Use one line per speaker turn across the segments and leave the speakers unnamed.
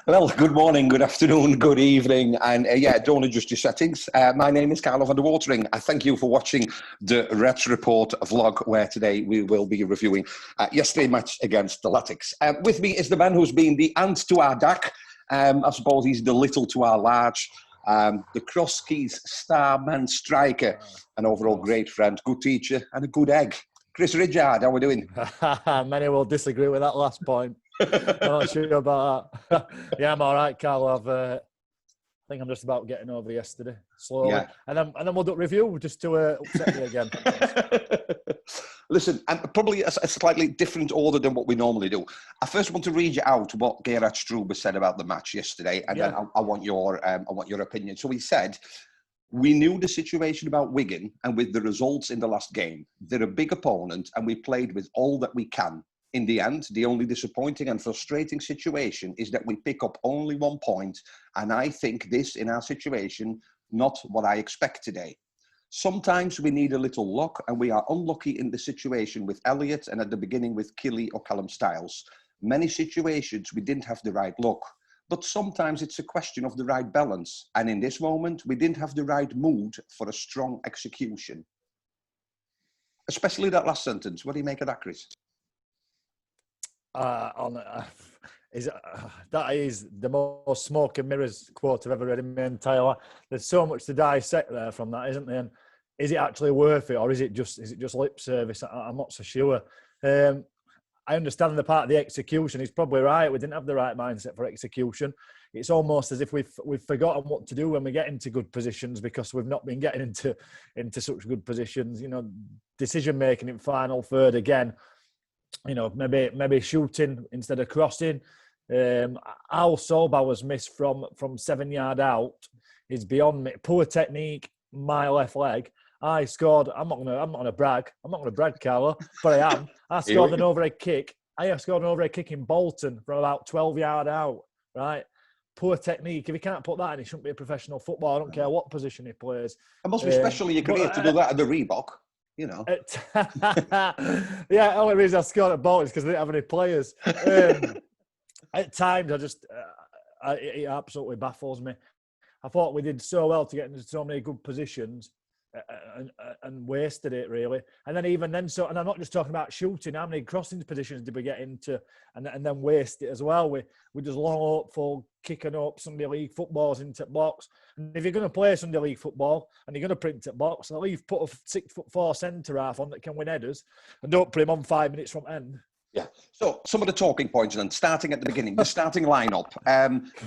Well, good morning, good afternoon, good evening, and don't adjust your settings. My name is Carlo van der Watering. I thank you for watching the Reds Report vlog, where today we will be reviewing yesterday's match against the Latics. With me is the man who's been the ant to our duck. I suppose he's the little to our large. The Cross Keys star man striker, an overall great friend, good teacher, and a good egg. Chris Ridyard, how are we doing?
Many will disagree with that last point. I'm not sure about that. Yeah, I'm all right, Carl. I think I'm just about getting over yesterday, slowly. Yeah. And then we'll do a review just to upset you again.
Listen, and probably a slightly different order than what we normally do. I first want to read you out what Gerhard Struber said about the match yesterday, and then I want your opinion. So he said, "We knew the situation about Wigan, and with the results in the last game, they're a big opponent, and we played with all that we can. In the end, the only disappointing and frustrating situation is that we pick up only 1 point, and I think this, in our situation, not what I expect today. Sometimes we need a little luck, and we are unlucky in the situation with Elliott and at the beginning with Killy or Callum Styles. Many situations we didn't have the right luck, but sometimes it's a question of the right balance, and in this moment, we didn't have the right mood for a strong execution." Especially that last sentence. What do you make of that, Chris?
That is the most smoke and mirrors quote I've ever read in my entire life. There's so much to dissect there from that, isn't there? And is it actually worth it, or is it just lip service? I'm not so sure. I understand the part of the execution. He's probably right. We didn't have the right mindset for execution. It's almost as if we've forgotten what to do when we get into good positions because we've not been getting into such good positions. You know, decision making in final third again. You know, maybe shooting instead of crossing. Al Solba was missed from 7 yard out. Is beyond me. Poor technique, my left leg. I scored. I'm not gonna brag. I'm not gonna brag, Carlo, but I am. I scored an overhead kick. I scored an overhead kick in Bolton from about 12 yard out. Right. Poor technique. If he can't put that in, he shouldn't be a professional footballer. I don't care what position he plays.
It must be special in your career to do that at the Reebok. You know.
Yeah, only reason I scored at Bolton is because I didn't have any players. At times, it absolutely baffles me. I thought we did so well to get into so many good positions and wasted it, really. And then and I'm not just talking about shooting. How many crossing positions did we get into and then waste it as well? We just long hopeful, kicking up Sunday League footballs into box. And if you're going to play Sunday League football and you're going to print at box, at least put a 6'4" centre half on that can win headers and don't put him on 5 minutes from end.
Yeah. So some of the talking points then, starting at the beginning, the starting lineup.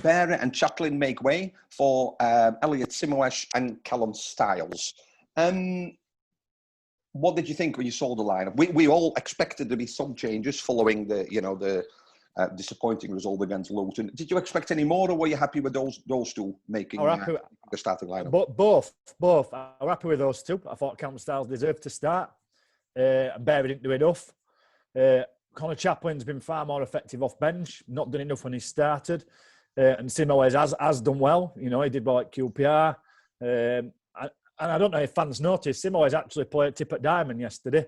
Bearer and Chaplin make way for Elliott Simoes and Callum Styles. What did you think when you saw the lineup? We all expected there to be some changes following the disappointing result against Luton. Did you expect any more, or were you happy with those two making the starting lineup?
Both. I'm happy with those two. I thought Callum Styles deserved to start. And Bearer didn't do enough. Connor Chaplin's been far more effective off bench, not done enough when he started. And Simoes has done well. You know, he did well at QPR. And I don't know if fans noticed, Simoes actually played tip at diamond yesterday.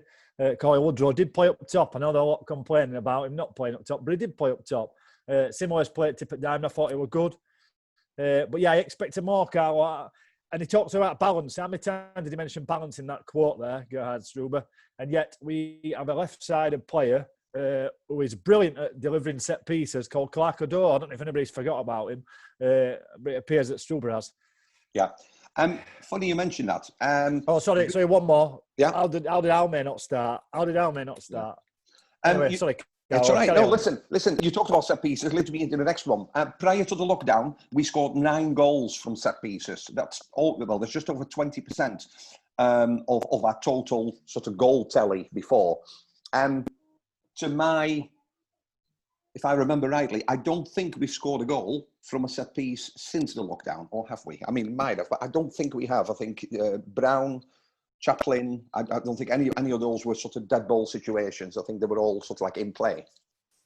Corey Woodrow did play up top. I know there are a lot complaining about him not playing up top, but he did play up top. Simoes played tip at diamond. I thought he was good. But yeah, I expected more, Carl. And he talks about balance. How many times did he mention balance in that quote there, Gerhard Struber? And yet we have a left-sided player who is brilliant at delivering set pieces called Clark O'Donnell. I don't know if anybody's forgot about him, but it appears that Struber has.
Yeah. Funny you mentioned that.
Sorry, one more.
Yeah.
How did Almay not start? Anyway, sorry.
It's all right. No, listen. You talked about set pieces. Let's be into the next one. Prior to the lockdown, we scored 9 goals from set pieces. That's all. Well, there's just over 20% of our total sort of goal tally before. If I remember rightly, I don't think we've scored a goal from a set piece since the lockdown, or have we? I mean, might have, but I don't think we have. I think Brown, Chaplin, I don't think any of those were sort of dead ball situations. I think they were all sort of like in play.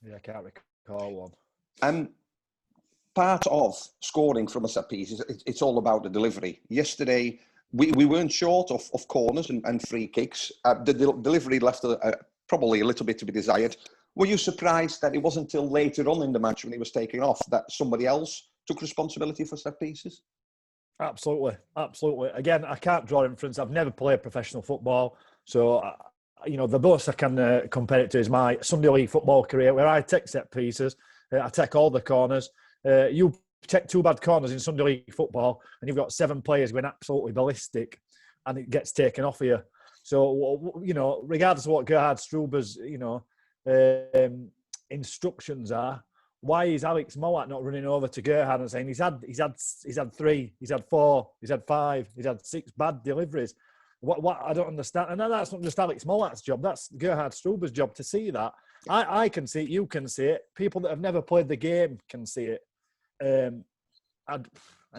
Yeah, I can't recall one.
Part of scoring from a set piece is it's all about the delivery. Yesterday, we weren't short of corners and free kicks. The delivery left probably a little bit to be desired. Were you surprised that it wasn't until later on in the match when he was taking off that somebody else took responsibility for set pieces?
Absolutely, absolutely. Again, I can't draw inference. I've never played professional football, so the most I can compare it to is my Sunday League football career, where I take set pieces, I take all the corners. You take 2 bad corners in Sunday League football, and you've got 7 players going absolutely ballistic, and it gets taken off of you. So regardless of what Gerhard Struber's instructions are, why is Alex Mowatt not running over to Gerhard and saying he's had 3, he's had 4, he's had 5, he's had 6 bad deliveries? What I don't understand, and that's not just Alex Mowatt's job. That's Gerhard Struber's job to see that. I can see it, you can see it. People that have never played the game can see it, and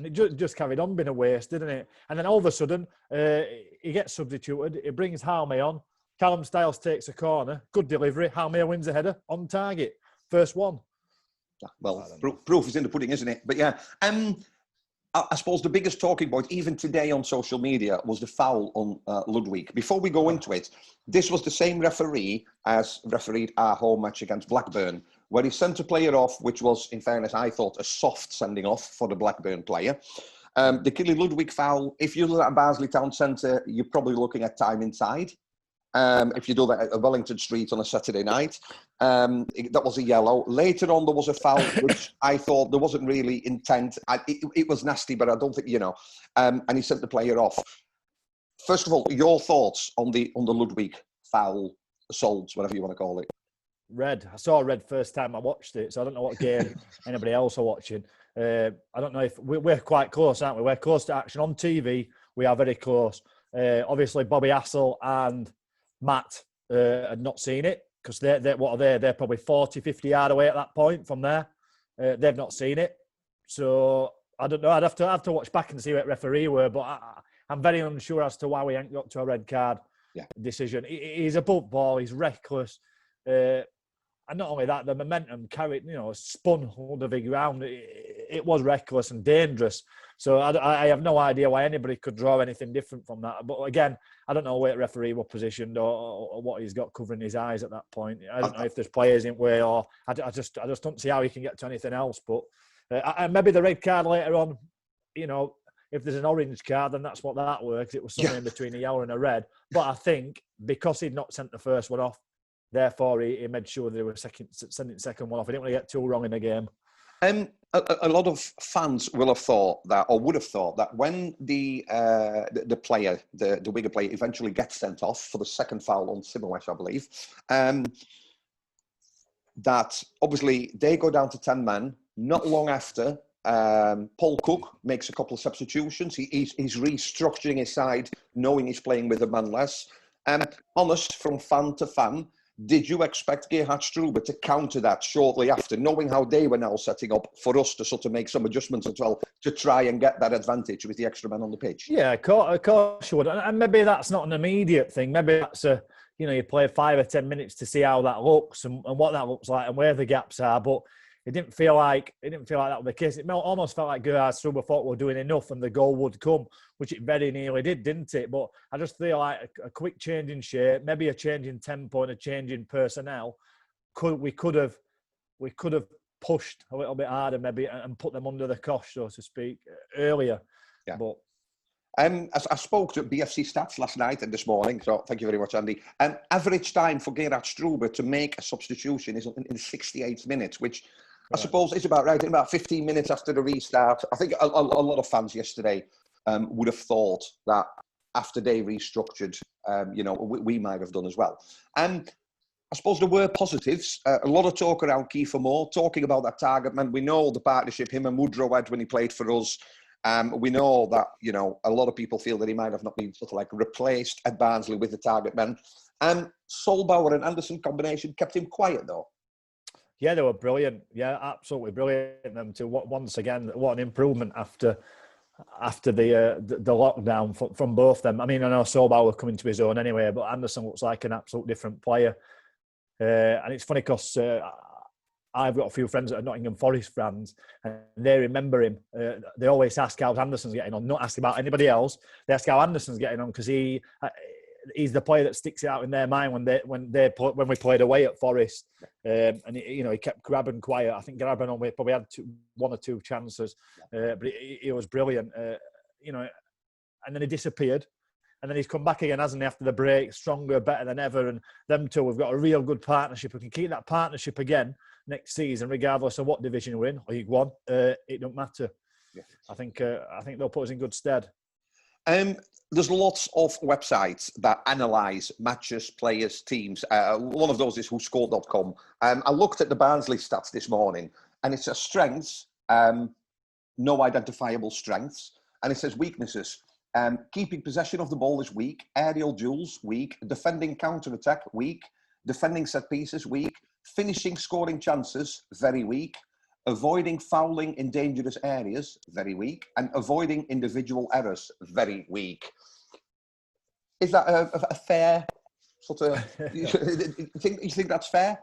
it just carried on being a waste, didn't it? And then all of a sudden, he gets substituted. He brings Halme on. Callum Styles takes a corner, good delivery. Halme wins a header on target, first one.
Well, proof is in the pudding, isn't it? But yeah, I suppose the biggest talking point, even today on social media, was the foul on Ludwig. Before we go into it, this was the same referee as refereed our home match against Blackburn, where he sent a player off, which was, in fairness, I thought, a soft sending off for the Blackburn player. The Killy Ludwig foul, if you look at Barnsley Town Centre, you're probably looking at time inside. If you do that at Wellington Street on a Saturday night, that was a yellow. Later on, there was a foul, which I thought there wasn't really intent. It was nasty, but I don't think, and he sent the player off. First of all, your thoughts on the Ludwig foul, assault, whatever you want to call it.
Red. I saw red first time I watched it, so I don't know what game anybody else are watching. I don't know if we're quite close, aren't we? We're close to action on TV. We are very close. Obviously, Bobby Hassel and Matt had not seen it because they're probably 40, 50 yards away at that point from there. They've not seen it, so I don't know. I'd have to watch back and see what referee were, but I'm very unsure as to why we ain't got to a red card decision. He's above ball. He's reckless, and not only that, the momentum carried, spun Ludwig around. It was reckless and dangerous. So I have no idea why anybody could draw anything different from that. But again, I don't know where the referee was positioned or what he's got covering his eyes at that point. I don't know if there's players in way or I just don't see how he can get to anything else. But maybe the red card later on, if there's an orange card, then that's what that works. It was something in between a yellow and a red. But I think because he'd not sent the first one off, therefore he made sure they were sending the second one off. He didn't want to get too wrong in the game.
A lot of fans will have thought that, or would have thought that, when the player, the Wigan player, eventually gets sent off for the second foul on Simonesh, I believe, that obviously they go down to 10 men. Not long after, Paul Cook makes a couple of substitutions. He's restructuring his side, knowing he's playing with a man less. Honest, from fan to fan, did you expect Gerhard Struber to counter that shortly after, knowing how they were now setting up for us to sort of make some adjustments as well to try and get that advantage with the extra men on the pitch?
Yeah, of course you would. And maybe that's not an immediate thing. Maybe that's you play 5 or 10 minutes to see how that looks and what that looks like and where the gaps are. But it didn't feel like that was the case. It almost felt like Gerhard Struber thought we were doing enough and the goal would come, which it very nearly did, didn't it? But I just feel like a quick change in shape, maybe a change in tempo and a change in personnel. We could have pushed a little bit harder, maybe, and put them under the cosh, so to speak, earlier. Yeah. But
I spoke to BFC Stats last night and this morning, so thank you very much, Andy. Average time for Gerhard Struber to make a substitution is in 68 minutes, which I suppose it's about right. In about 15 minutes after the restart, I think a lot of fans yesterday would have thought that after they restructured, we might have done as well. And I suppose there were positives. A lot of talk around Kiefer Moore, talking about that target man. We know the partnership him and Woodrow had when he played for us. We know that, a lot of people feel that he might have not been sort of like replaced at Barnsley with the target man. Solbauer and Anderson combination kept him quiet though.
Yeah, they were brilliant. Yeah, absolutely brilliant. Them too. Once again, what an improvement after the lockdown from both them. I mean, I know Solbauer coming to his own anyway, but Anderson looks like an absolute different player. And it's funny because I've got a few friends that are Nottingham Forest fans, and they remember him. They always ask how Anderson's getting on, not ask about anybody else. They ask how Anderson's getting on because he's the player that sticks it out in their mind when we played away at Forest, and he kept grabbing quiet. I think Graben only probably had one or two chances, but he was brilliant. And then he disappeared. And then he's come back again, hasn't he, after the break, stronger, better than ever. And them two, we've got a real good partnership. We can keep that partnership again next season, regardless of what division we're in, League One. It don't matter. Yeah. I think they'll put us in good stead.
There's lots of websites that analyse matches, players, teams. One of those is WhoScored.com. I looked at the Barnsley stats this morning, and it says strengths, no identifiable strengths, and it says weaknesses. Keeping possession of the ball is weak. Aerial duels, weak. Defending counter-attack, weak. Defending set pieces, weak. Finishing scoring chances, very weak. Avoiding fouling in dangerous areas, very weak. And avoiding individual errors, very weak. Is that a fair sort of... you think that's fair?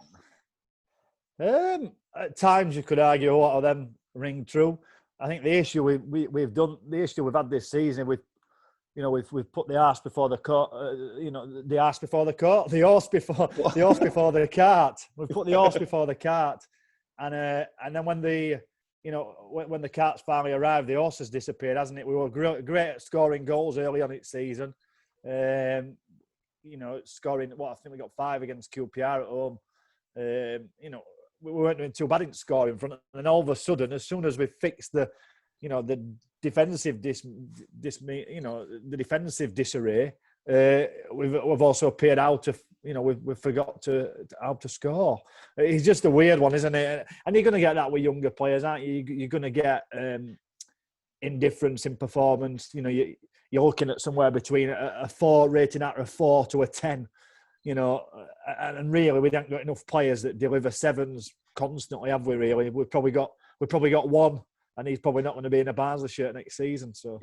At times you could argue a lot of them ring true. I think the issue we've had this season with, we've put the arse before the cart. The arse before the cart. The horse before the cart. We've put the horse before the cart, and then when the carts finally arrived, the horse has disappeared, hasn't it? We were great at scoring goals early on its season. Scoring. I think we got 5 against QPR at home. We weren't doing too bad in scoring front, and then all of a sudden, as soon as we fixed the defensive the defensive disarray, we've also appeared out of we've forgot how to score. It's just a weird one, isn't it? And you're going to get that with younger players, aren't you? You're going to get indifference in performance. You're looking at somewhere between a 4 rating out of a 4 to a 10. And really we don't got enough players that deliver 7s constantly, have we? Really, we've probably got one. And he's probably not going to be in a Barnsley shirt next season. So,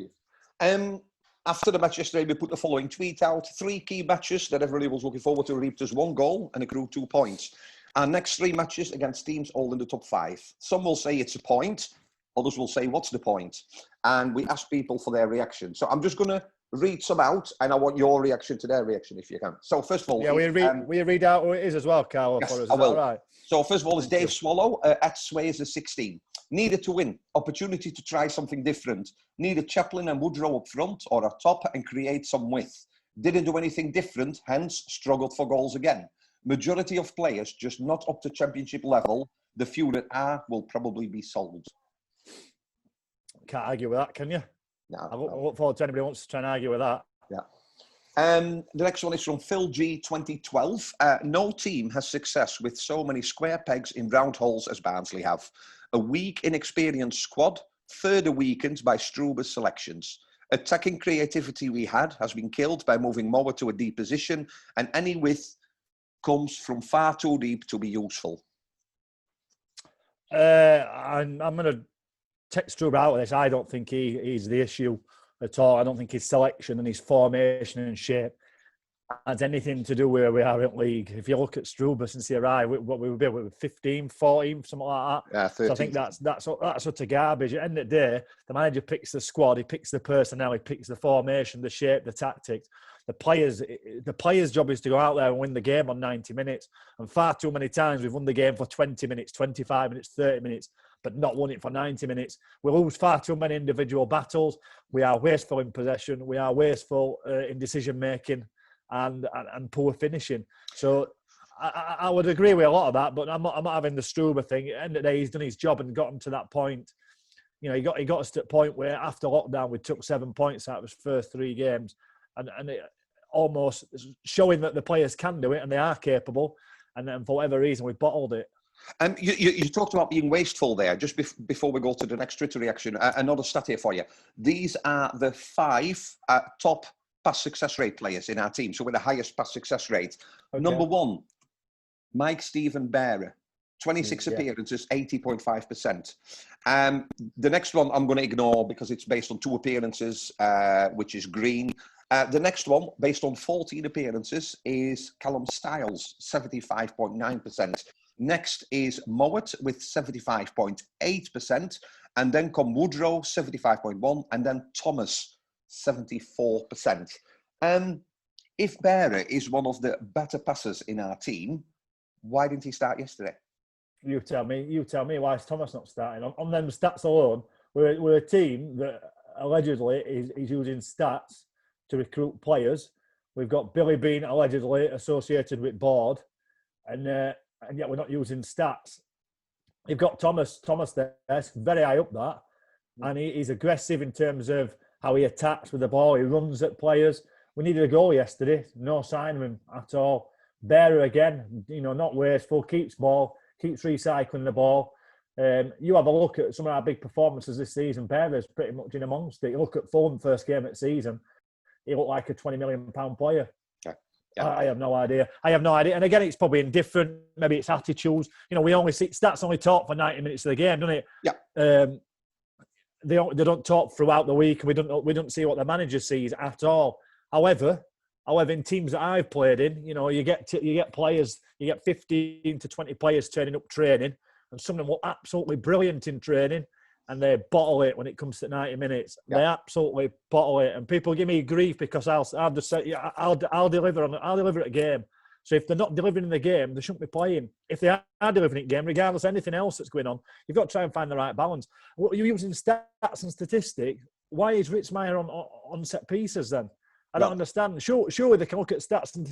after the match yesterday, we put the following tweet out: 3 key matches that everybody was looking forward to reaped us 1 goal and accrued 2 points. Our next 3 matches against teams all in the top 5. Some will say it's a point, others will say what's the point, and we ask people for their reaction. So I'm just going to read some out, and I want your reaction to their reaction if you can. So first of all,
will you read out who it is as well, Carl?
Yes,
for us?
I will.
Right?
So first of all, is Dave Swallow at Swayze 16. Needed to win, opportunity to try something different. Needed Chaplin and Woodrow up front or up top and create some width. Didn't do anything different, hence struggled for goals again. Majority of players just not up to championship level. The few that are will probably be sold.
Can't argue with that, can you?
No.
I look forward to anybody who wants to try and argue with that.
Yeah. The next one is from Phil G 2012. No team has success with so many square pegs in round holes as Barnsley have. A weak, inexperienced squad, further weakened by Struber's selections. Attacking creativity we had has been killed by moving Mower to a deep position, and any width comes from far too deep to be useful.
I'm going to take Struber out of this. I don't think he's the issue at all. I don't think his selection and his formation and shape has anything to do with where we are in league. If you look at Struber since he arrived, what we were with 15, 14, something like that.
Yeah, 13.
So I think that's utter garbage. At the end of the day, the manager picks the squad, he picks the personnel, he picks the formation, the shape, the tactics. The players' job is to go out there and win the game on 90 minutes. And far too many times we've won the game for 20 minutes, 25 minutes, 30 minutes, but not won it for 90 minutes. We lose far too many individual battles. We are wasteful in possession. We are wasteful in decision-making and poor finishing. So I would agree with a lot of that, but I'm not having the Struber thing. At the end of the day, he's done his job and got him to that point. He got us to the point where after lockdown, we took 7 points out of his first 3 games. And it almost showing that the players can do it and they are capable. And then for whatever reason, we bottled it.
You talked about being wasteful there. Just before we go to the next Twitter reaction, another stat here for you. These are the 5 top pass success rate players in our team. So with the highest pass success rate. Okay. Number 1, Mike Stephen Bearer. 26 appearances, 80.5%. The next one I'm going to ignore because it's based on 2 appearances, which is Green. The next one, based on 14 appearances, is Callum Styles, 75.9%. Next is Mowat with 75.8%. And then come Woodrow, 75.1%. And then Thomas, 74%. if Bearer is one of the better passers in our team, why didn't he start yesterday?
You tell me why is Thomas not starting? On them stats alone, we're a team that allegedly is using stats to recruit players. We've got Billy Bean allegedly associated with board, and yet we're not using stats. You've got Thomas there, very high up that, and he's aggressive in terms of how he attacks with the ball. He runs at players. We needed a goal yesterday. No sign of him at all. Bearer again, not wasteful, keeps recycling the ball. You have a look at some of our big performances this season. Bearer's pretty much in amongst it. You look at Fulham first game of the season, he looked like a £20 million player. Yeah. I have no idea. And again, it's probably indifferent. Maybe it's attitudes. We only see stats only talk for 90 minutes of the game, doesn't it?
Yeah.
They don't talk throughout the week, and we don't see what the manager sees at all. However, in teams that I've played in, you get players, you get 15 to 20 players turning up training, and some of them were absolutely brilliant in training, and they bottle it when it comes to 90 minutes. Yeah. They absolutely bottle it, and people give me grief because I'll just say, yeah, I'll deliver at a game. So if they're not delivering in the game, they shouldn't be playing. If they are delivering in the game, regardless of anything else that's going on, you've got to try and find the right balance. You're using stats and statistics. Why is Ritzmaier on set pieces then? I don't understand. Surely they can look at stats and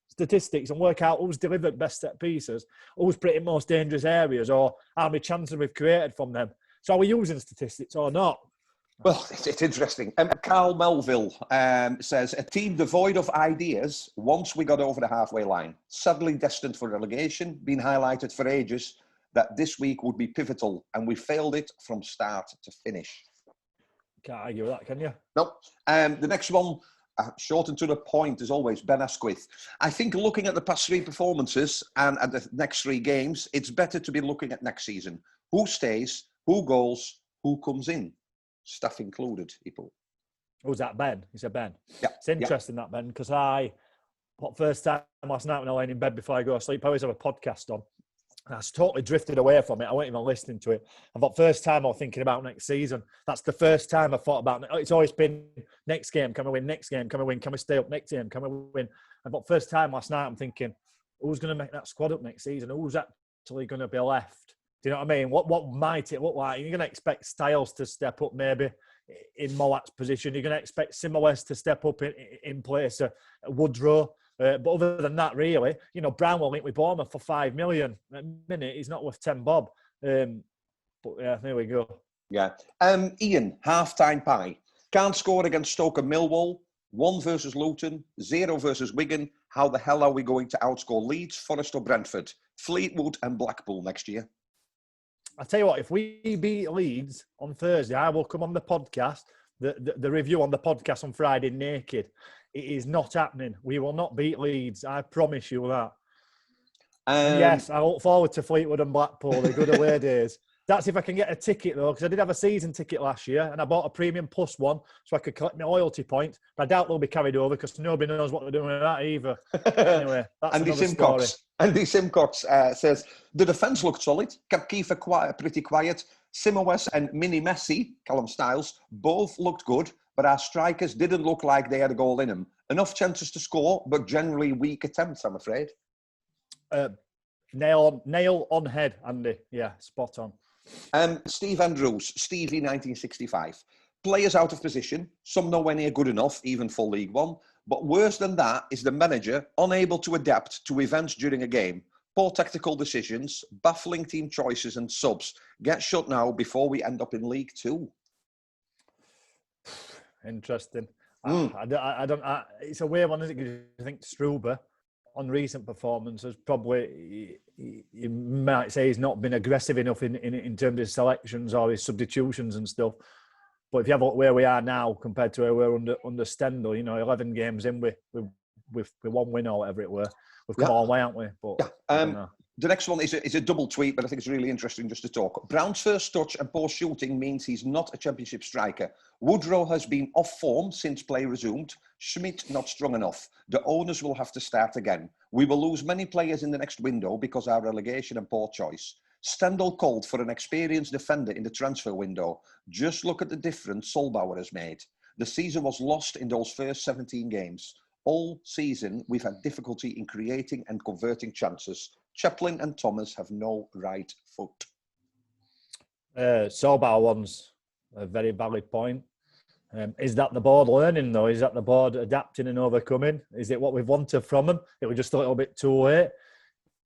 statistics and work out who's delivered best set pieces, who's pretty most dangerous areas, or how many chances we've created from them. So are we using statistics or not?
Well, it's interesting. Carl Melville says, a team devoid of ideas once we got over the halfway line. Sadly destined for relegation, been highlighted for ages that this week would be pivotal, and we failed it from start to finish.
Can't argue with that, can you?
No. The next one, short and to the point, as always, Ben Asquith. I think looking at the past three performances and at the next three games, it's better to be looking at next season. Who stays, who goes, who comes in? Staff included, people.
Who's that, Ben? He said Ben.
Yeah.
It's interesting that, Ben, because first time last night when I lay in bed before I go to sleep, I always have a podcast on. And I totally drifted away from it. I wasn't even listening to it. I thought first time I was thinking about next season. That's the first time I thought about it. It's always been next game, can we win? Next game, can we win? Can we stay up next game? Can we win? I thought first time last night I'm thinking, who's going to make that squad up next season? Who's actually going to be left? Do you know what I mean? What might it look like? You're going to expect Styles to step up maybe in Moat's position. You're going to expect Simowes to step up in place of Woodrow. But other than that, really, Brown will link with Bournemouth for $5 million. At the minute, he's not worth 10 bob. But yeah, there we go.
Yeah. Ian, half-time pie. Can't score against Stoke and Millwall. 1 versus Luton. 0 versus Wigan. How the hell are we going to outscore Leeds, Forest or Brentford? Fleetwood and Blackpool next year.
I'll tell you what, if we beat Leeds on Thursday, I will come on the podcast, the review on the podcast on Friday naked. It is not happening. We will not beat Leeds. I promise you that. Yes, I look forward to Fleetwood and Blackpool. They're good away days. That's if I can get a ticket, though, because I did have a season ticket last year and I bought a premium plus one so I could collect my loyalty points. But I doubt they'll be carried over because nobody knows what they're doing with that either. Anyway, that's another story.
Andy Simcox says, the defence looked solid, kept Kiefer pretty quiet. Simowes and Mini Messi, Callum Styles, both looked good, but our strikers didn't look like they had a goal in them. Enough chances to score, but generally weak attempts, I'm afraid.
Nail on head, Andy. Yeah, spot on.
Steve Andrews, Stevie 1965. Players out of position, some nowhere near good enough, even for League One. But worse than that is the manager unable to adapt to events during a game. Poor tactical decisions, baffling team choices and subs. Get shut now before we end up in League Two.
Interesting. I don't. It's a weird one, isn't it? I think Struber, on recent performances, probably you might say he's not been aggressive enough in terms of his selections or his substitutions and stuff. But if you have a look where we are now compared to where we were under Stendhal, 11 games in with one win or whatever it were, we've come a long way, haven't we? But
the next one is a double tweet, but I think it's really interesting just to talk. Brown's first touch and poor shooting means he's not a championship striker. Woodrow has been off form since play resumed. Schmidt not strong enough. The owners will have to start again. We will lose many players in the next window because of our relegation and poor choice. Stendhal called for an experienced defender in the transfer window. Just look at the difference Solbauer has made. The season was lost in those first 17 games. All season, we've had difficulty in creating and converting chances. Chaplin and Thomas have no right foot.
Sobauer one's a very valid point. Is that the board learning, though? Is that the board adapting and overcoming? Is it what we've wanted from them? It was just a little bit too late.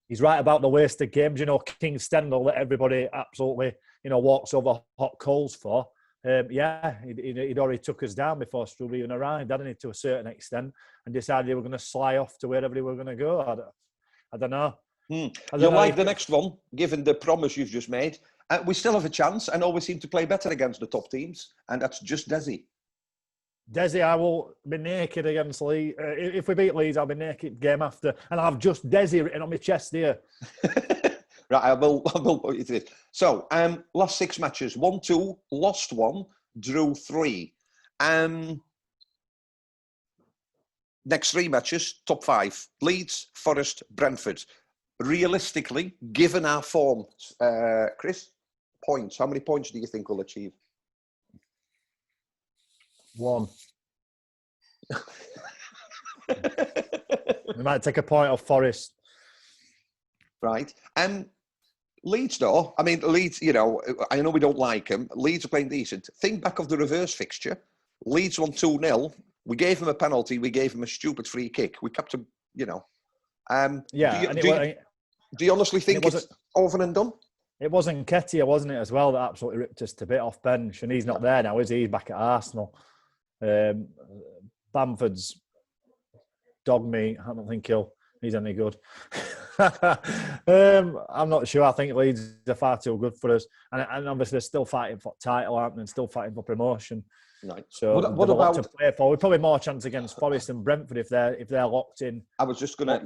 He's right about the wasted games. You know, King Stendhal that everybody absolutely, walks over hot coals for. He'd already took us down before Struble even arrived, hadn't he, to a certain extent, and decided they were going to sly off to wherever they were going to go. I don't know.
You like the next one, given the promise you've just made. We still have a chance and always seem to play better against the top teams, and that's just Desi.
Desi, I will be naked against Leeds. If we beat Leeds, I'll be naked game after. And I'll have just Desi written on my chest here.
Right, I will put you to this. So, last 6 matches, 1-2, lost 1, drew 3. Next 3 matches, top 5. Leeds, Forest, Brentford. Realistically, given our form, Chris, points. How many points do you think we'll achieve?
1. We might take a point off Forest.
Right. Leeds, though. I mean, Leeds, I know we don't like them. Leeds are playing decent. Think back of the reverse fixture. Leeds won 2-0. We gave them a penalty. We gave them a stupid free kick. We kept them, Do you honestly think it's over and done?
It wasn't Nketiah, wasn't it, as well, that absolutely ripped us to bit off bench. And he's not there now, is he? He's back at Arsenal. Bamford's dog meat. I don't think he's any good. I'm not sure. I think Leeds are far too good for us. And obviously they're still fighting for title, aren't they? And still fighting for promotion.
Right.
So what about to play for? We've probably more chance against Forest and Brentford if they're locked in.
I was just gonna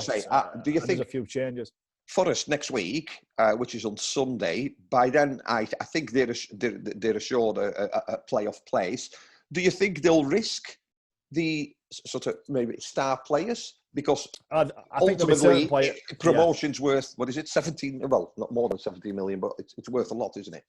say, do you think
there's a few changes?
Forest next week, which is on Sunday, by then I think they're assured a playoff place. Do you think they'll risk the sort of maybe star players? Because
I think
ultimately, promotion's worth, what is it, 17? Well, not more than 17 million, but it's worth a lot, isn't it?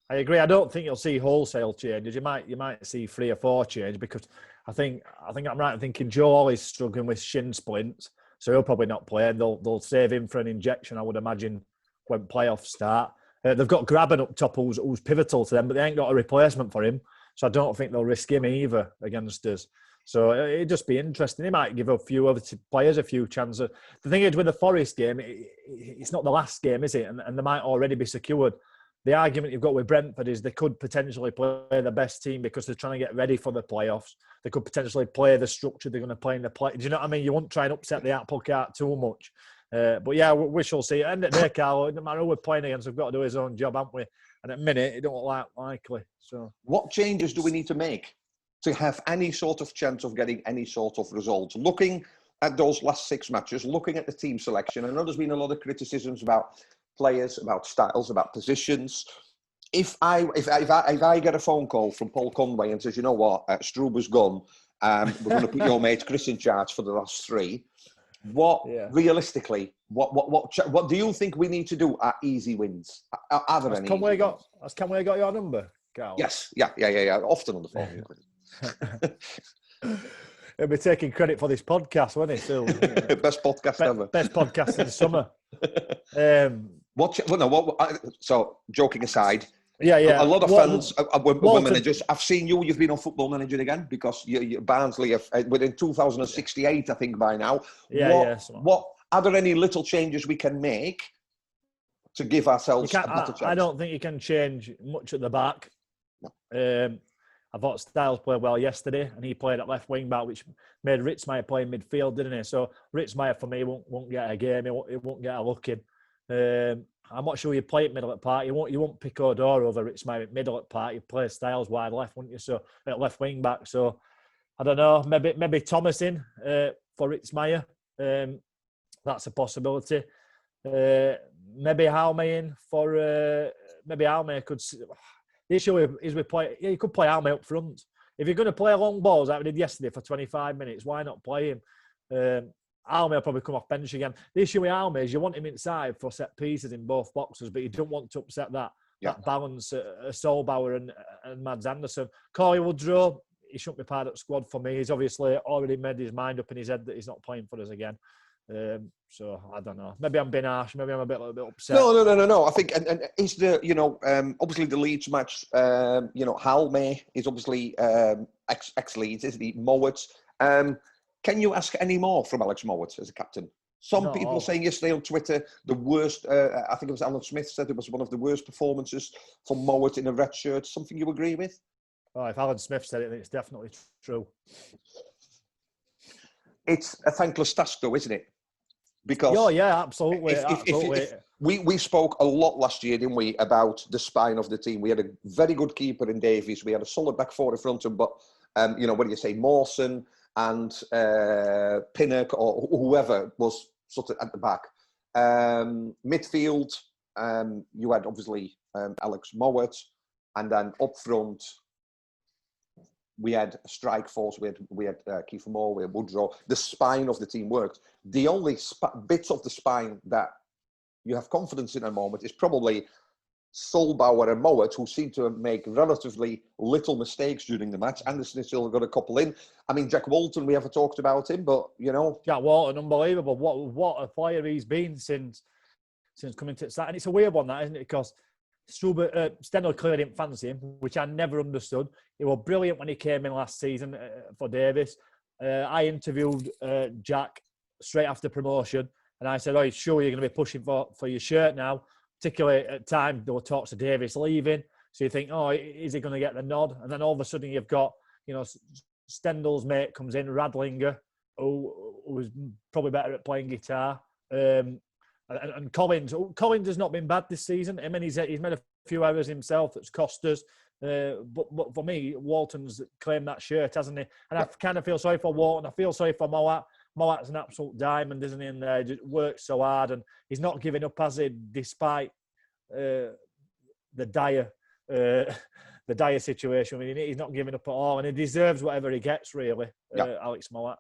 I agree. I don't think you'll see wholesale changes. You might see 3 or 4 changes because I think I'm right in thinking Joe Ollie's struggling with shin splints, so he'll probably not play. They'll save him for an injection, I would imagine, when playoffs start. They've got Graben up top who's pivotal to them, but they ain't got a replacement for him, so I don't think they'll risk him either against us. So it'd just be interesting. They might give a few other players a few chances. The thing is, with the Forest game, it's not the last game, is it? And they might already be secured. The argument you've got with Brentford is they could potentially play the best team because they're trying to get ready for the playoffs. They could potentially play the structure they're going to play in the play. Do you know what I mean? You won't try and upset the apple cart too much. But yeah, we shall see. End of the day, Carlo, no matter who we're playing against, we've got to do his own job, haven't we? And at the minute, it don't look likely. So,
what changes do we need to make to have any sort of chance of getting any sort of results? Looking at those last 6 matches, looking at the team selection, I know there's been a lot of criticisms about players, about styles, about positions. If I get a phone call from Paul Conway and says, you know what, Struber's gone, we're going to put your mate Chris in charge for the last 3. Realistically, what do you think we need to do at easy wins? Are there any?
Has Conway got your number, Carl?
Yes, yeah. Often on the phone.
He'll be taking credit for this podcast, won't he? So,
best podcast ever.
Best podcast in the summer.
So, joking aside,
a
lot of fans were managers. I've seen you've been on Football Manager again because you Barnsley have within 2068, I think, by now. What are there any little changes we can make to give ourselves a better chance?
I don't think you can change much at the back. No. I thought Styles played well yesterday, and he played at left wing back, which made Ritzmaier play in midfield, didn't he? So Ritzmaier for me won't get a game. He won't get a look in. I'm not sure you play at middle at part. You won't pick Odor over Ritzmaier at middle at part. You play Styles wide left, wouldn't you? So at left wing back. So I don't know. Maybe Thomas in for Ritzmaier. That's a possibility. Maybe Halme in for. Maybe Halme could. The issue is you could play Halme up front. If you're going to play long balls like we did yesterday for 25 minutes, why not play him? Halme will probably come off bench again. The issue with Halme is you want him inside for set pieces in both boxes, but you don't want to upset that balance Solbauer and Mads Andersen. Corey Woodrow, he shouldn't be part of the squad for me. He's obviously already made his mind up in his head that he's not playing for us again. So I don't know. Maybe I'm being harsh. Maybe I'm a little bit upset.
No. I think, and is the, obviously the Leeds match, Hal May is obviously ex-Leeds, isn't he? Mowat. Can you ask any more from Alex Mowat as a captain? Some people saying yesterday on Twitter, the worst, I think it was Alan Smith said it was one of the worst performances from Mowat in a red shirt. Something you agree with?
Oh, if Alan Smith said it, then it's definitely true.
It's a thankless task though, isn't it? Because
absolutely.
If we spoke a lot last year, didn't we, about the spine of the team. We had a very good keeper in Davies. We had a solid back four in front of him, but, what do you say, Mawson and Pinnock or whoever was sort of at the back. Midfield, you had obviously Alex Mowat, and then up front, we had a strike force, we had Kiefer Moore, we had Woodrow. The spine of the team worked. The only bits of the spine that you have confidence in at the moment is probably Solbauer and Mowat, who seem to make relatively little mistakes during the match. Anderson still got a couple in. I mean, Jack Walton, we haven't talked about him, but,
Jack Walton, unbelievable. What a player he's been since coming to the side. And it's a weird one, that, isn't it? Because Stendhal clearly didn't fancy him, which I never understood. He was brilliant when he came in last season for Davis. I interviewed Jack straight after promotion, and I said, sure you're going to be pushing for your shirt now? Particularly at the time, there were talks of Davis leaving. So you think, is he going to get the nod? And then all of a sudden you've got, Stendhal's mate comes in, Radlinger, who was probably better at playing guitar. And Collins has not been bad this season. I mean, he's made a few errors himself that's cost us. But for me, Walton's claimed that shirt, hasn't he? And I kind of feel sorry for Walton. I feel sorry for Mowat. Mowat's an absolute diamond, isn't he? In there, just works so hard, and he's not giving up, has he? Despite the dire situation, I mean, he's not giving up at all, and he deserves whatever he gets, really. Alex Mowat.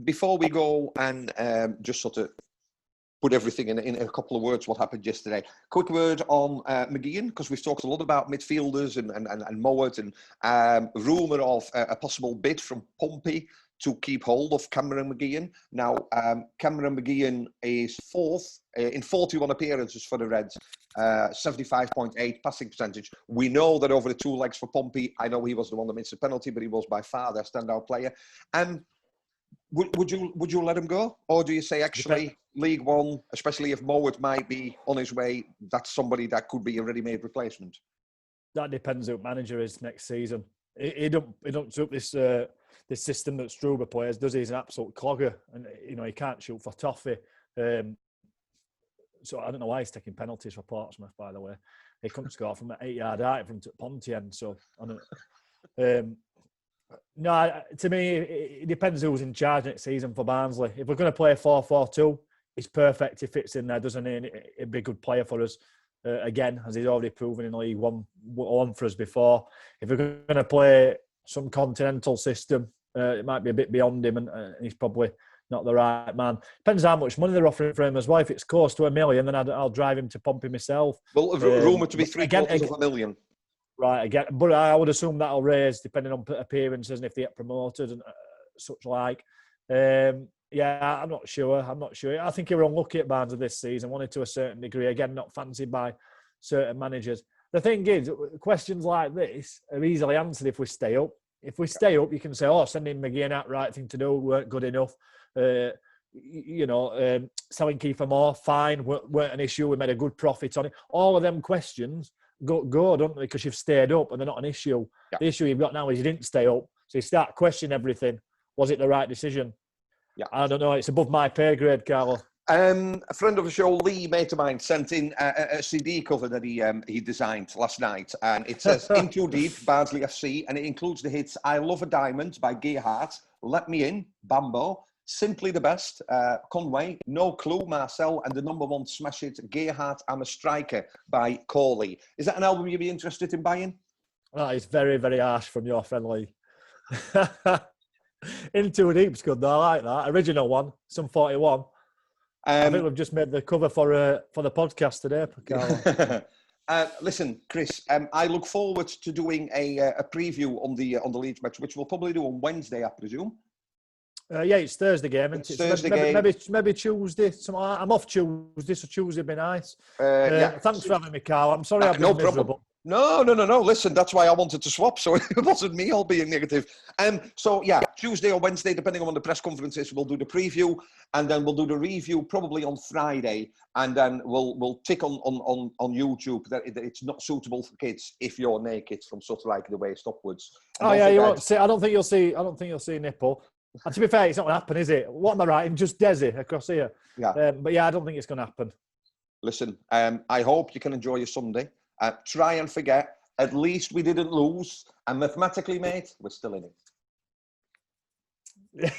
Before we go and just sort of put everything in a couple of words, what happened yesterday. Quick word on McGeehan, because we've talked a lot about midfielders and Mowat, and rumour of a possible bid from Pompey to keep hold of Cameron McGeehan. Now, Cameron McGeehan is fourth in 41 appearances for the Reds, 75.8 passing percentage. We know that over the two legs for Pompey, I know he was the one that missed the penalty, but he was by far their standout player. And would you let him go? Or do you say, actually, League One, especially if Mowat might be on his way, that's somebody that could be a ready-made replacement?
That depends who manager is next season. He don't suit this system that Struber plays, does he? He's an absolute clogger, and he can't shoot for toffee. So I don't know why he's taking penalties for Portsmouth. By the way, he couldn't score from an 8-yard out from Pontian. So I don't. No, to me, it depends who's in charge next season for Barnsley. If we're going to play 4-4-2, he's perfect. He fits in there, doesn't he? And he'd be a good player for us. Again, as he's already proven in League One for us before. If we're going to play some continental system, it might be a bit beyond him, and he's probably not the right man. Depends how much money they're offering for him as well. If it's close to $1 million, then I'll drive him to Pompey myself.
Well, rumoured to be $750,000.
Right, again, but I would assume that'll raise depending on appearances and if they get promoted and such like. I'm not sure. I think he was unlucky at Barnsley this season, wanted to a certain degree. Again, not fancied by certain managers. The thing is, questions like this are easily answered if we stay up. If we stay up, you can say, sending McGeehan out, right thing to do, weren't good enough. Selling Kiefer Moore, fine, weren't an issue. We made a good profit on it. All of them questions go, don't they? Because you've stayed up and they're not an issue. Yeah. The issue you've got now is you didn't stay up. So you start questioning everything. Was it the right decision? Yeah. I don't know. It's above my pay grade, Carlo.
A friend of the show, Lee, mate of mine, sent in a CD cover that he designed last night. And it says, In Too Deep, Barnsley FC. And it includes the hits I Love a Diamond by Gerhardt, Let Me In, Bambo, Simply the Best, Conway, No Clue, Marcel, and the number one smash hit, Gerhardt, I'm a Striker by Corley. Is that an album you'd be interested in buying?
That is very, very harsh from your friend Lee. In Too Deep's good though, I like that. Original one, some 41. I think we've just made the cover for the podcast today, Carlo.
Listen, Chris, I look forward to doing a preview on the Leeds match, which we'll probably do on Wednesday, I presume.
Yeah, it's Thursday game, isn't it?
It's Thursday game.
Maybe Tuesday. I'm off Tuesday, so Tuesday would be nice.
Yeah.
Thanks for having me, Carl. I'm sorry I've been miserable.
No. Listen, that's why I wanted to swap, so it wasn't me all being negative. So yeah, Tuesday or Wednesday, depending on when the press conference is, we'll do the preview, and then we'll do the review probably on Friday, and then we'll tick on YouTube that it's not suitable for kids if you're naked from sort of like the waist upwards.
Oh yeah, you won't see. I don't think you'll see nipple. And to be fair, it's not going to happen, is it? What am I writing? Just Desi across here.
Yeah.
But yeah, I don't think it's going to happen.
Listen, I hope you can enjoy your Sunday. Try and forget. At least we didn't lose. And mathematically, mate, we're still in it.